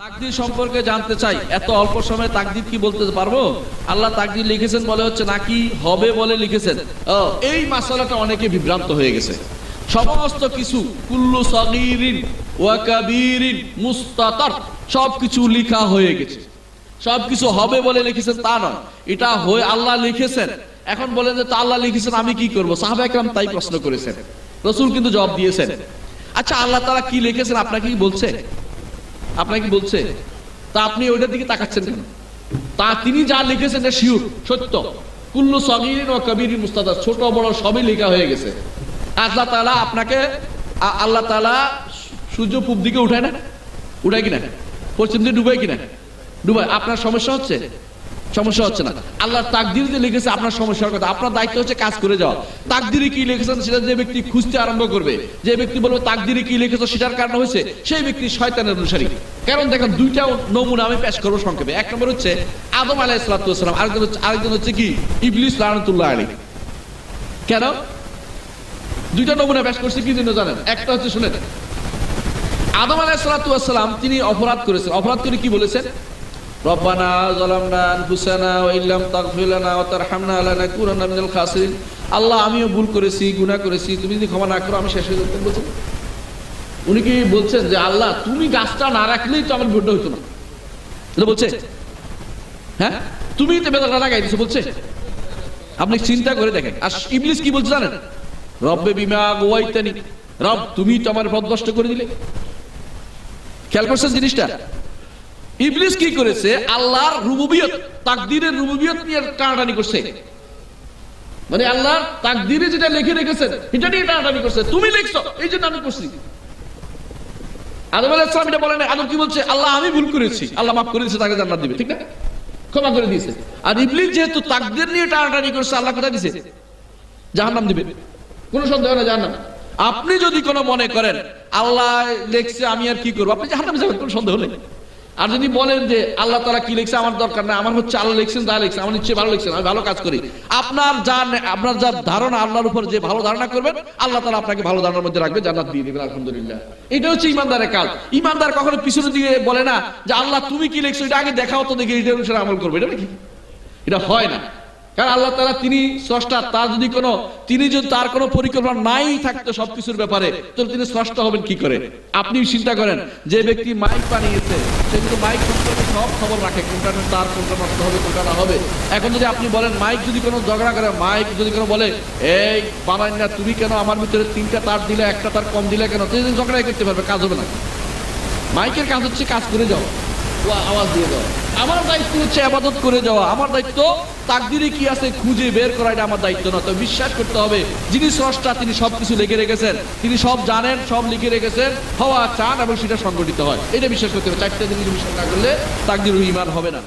তাকদীর সম্পর্কে জানতে চাই। এত অল্প সময়ে তাকদীর কি বলতে পারবো? আল্লাহ তাকদীর লিখেছেন বলে হচ্ছে নাকি হবে বলে লিখেছেন? এই মাসালাটা অনেকে বিভ্রান্ত হয়ে গেছে। সমস্ত কিছু কুল্লু সগীরিন ওয়া কাবীরিন মুস্তাতার, সবকিছু লেখা হয়ে গেছে। সবকিছু হবে বলে লিখেছেন তা নয়, এটা হয়ে আল্লাহ লিখেছেন। এখন বলেন যে তা আল্লাহ লিখেছেন আমি কি করব? সাহাবা একরাম তাই প্রশ্ন করেছেন, রাসূল কিন্তু জবাব দিয়েছেন। আচ্ছা, আল্লাহ তাআলা কি লিখেছেন আপনাকে কি বলছে? আপনাকে বলছে? তা আপনি ওইটার দিকে তাকাচ্ছেন কেন? তা তিনি যা লিখেছেন এটা শিওর সত্য। কুল্লু সগীরিন ওয়া কাবীরিন মুস্তাতার, ছোট বড় সবই লেখা হয়ে গেছে। আল্লাহ তাআলা আপনাকে, আল্লাহ তাআলা সূর্য পূব দিকে উঠায় না? উঠায় কিনা? পশ্চিম দিকে ডুবায় কিনা? ডুবায়। আপনার সমস্যা হচ্ছে? সমস্যা হচ্ছে না। আল্লাহর তাকদীর যে লিখেছে আপনার সমস্যার কথা, আপনার দায়িত্ব হচ্ছে কাজ করে যাওয়া। তাকদীরে কি লিখেছেন সেটা যে ব্যক্তি খুঁজতে আরম্ভ করবে, যে ব্যক্তি বলবে তাকদীরে কি লিখেছে সেটার কারণ হয়েছে, সেই ব্যক্তি শয়তানের অনুসারী। কারণ দেখেন, দুইটা নমুনা আমি পেশ করবো সংক্ষেপে। এক নম্বর হচ্ছে আদম আলাইহিস সালাম, আরেকজন হচ্ছে কি ইবলিস লাআনাতুল্লাহ আলাইহি। কেন দুইটা নমুনা পেশ করছি কি জন্য জানেন? একটা হচ্ছে শুনেন, আদম আলাইহিস সালাম তিনি অপরাধ করেছেন। অপরাধ করে কি বলেছেন? রব্বানা যালামনা আনফুসানা ওয়া ইল্লাম তাগফির লানা ওয়া তারহামনা লানাকুনান্না মিনাল খাসিরিন। আল্লাহ আমিও ভুল করেছি, গুনাহ করেছি, তুমি যদি ক্ষমা না করো আমি শেষ হয়ে যেতে বলছেন। উনি কি বলছেন যে আল্লাহ তুমি গাছটা না রাখলেই তো আমার ভুলটা হতো না? এটা বলছে? হ্যাঁ, তুমি তো বেদাটা লাগাই দিছো বলছে। আপনি চিন্তা করে দেখেন। আর ইবলিস কি বলছে জানেন? রব্বে বিমা আগাওয়াইতানি, রব তুমি তো আমার পথভ্রষ্ট করে দিলে। খেয়াল করছেন জিনিসটা? ইবলিস কি করেছে? আল্লাহর রুবুবিয়ত, তাকদীরের রুবুবিয়ত নিয়ে টানাটানি করছে। মানে আল্লাহর তাকদীরে যেটা লিখে রেখেছেন এটা নিয়ে টানাটানি করছে। তুমি লিখছো এই জন্য আমি করছি। আদম আলাইহিস সালাম এটা বলেন, আদম কি বলছে? আল্লাহ আমি ভুল করেছি, আল্লাহ মাফ করে দিয়েছে, তাকে জান্নাত দিবে, ঠিক না? ক্ষমা করে দিয়েছে। আর ইবলিস যেহেতু তাকদীর নিয়ে টানাটানি করছে, আল্লাহ কোথায় দিয়েছে? জাহান্নাম দিবে, কোনো সন্দেহ না জাহান্নাম। আপনি যদি কোনো মনে করেন আল্লাহ লিখছে আমি আর কি করবো, আপনি জাহান্নামে যাবেন, কোনো সন্দেহ নেই। আর যদি বলেন যে আল্লাহ তাআলা কি লিখছে আমার দরকার না, আমার হচ্ছে আল্লাহ লিখছেন যা লিখছেন আমার নিশ্চয়ই ভালো লিখছেন, আমি ভালো কাজ করি, আপনার যা ধারণা আল্লাহর উপর যে ভালো ধারণা করবেন আল্লাহ তাআলা আপনাকে ভালো ধারণার মধ্যে রাখবে, জান্নাত দিয়ে দিবেন, আলহামদুলিল্লাহ। এটা হচ্ছে ইমানদারের কাজ। ইমানদার কখনো পিছনে দিয়ে বলে না যে আল্লাহ তুমি কি লিখছো এটা আগে দেখাও তো দেখি, এটা অনুসারে আমল করবে। এটা নাকি? এটা হয় না। কারণ আল্লাহ তাআলা তিনি স্রষ্টা, তার যদি তার কোনো পরিকল্পনা নাই থাকতো সবকিছুর ব্যাপারে, তাহলে তিনি স্রষ্টা হবেন কি করে? আপনি চিন্তা করেন, যে ব্যক্তি মাইক বানিয়েছে সে কিন্তু মাইক সম্পর্কে সব খবর রাখে, কোনটা তার, কোনটা নষ্ট হবে, কোনটা না হবে। এখন যদি আপনি বলেন মাইক যদি কোনো ঝগড়া করে, মাইক যদি কোনো বলে এই বানাই না তুমি কেন আমার ভিতরে 3টা তার দিলে, একটা তার কম দিলে কেন, তুই ঝগড়াই করতে পারবে, কাজ হবে না। মাইকের কাজ হচ্ছে কাজ করে যাও, আওয়াজ দিয়ে দাও। আমার দায়িত্ব হচ্ছে ইবাদত করে যাওয়া। আমার দায়িত্ব তাকদীরে কি আছে খুঁজে বের করা, এটা আমার দায়িত্ব না। তো বিশ্বাস করতে হবে যিনি স্রষ্টা তিনি সবকিছু লিখে রেখেছেন, তিনি সব জানেন, সব লিখে রেখেছেন, হওয়া চান এবং সেটা সংগঠিত হয়, এটা বিশ্বাস করতে হবে। 4টা জিনিস বিশ্বাস না করলে তাকদীর ঈমান হবে না।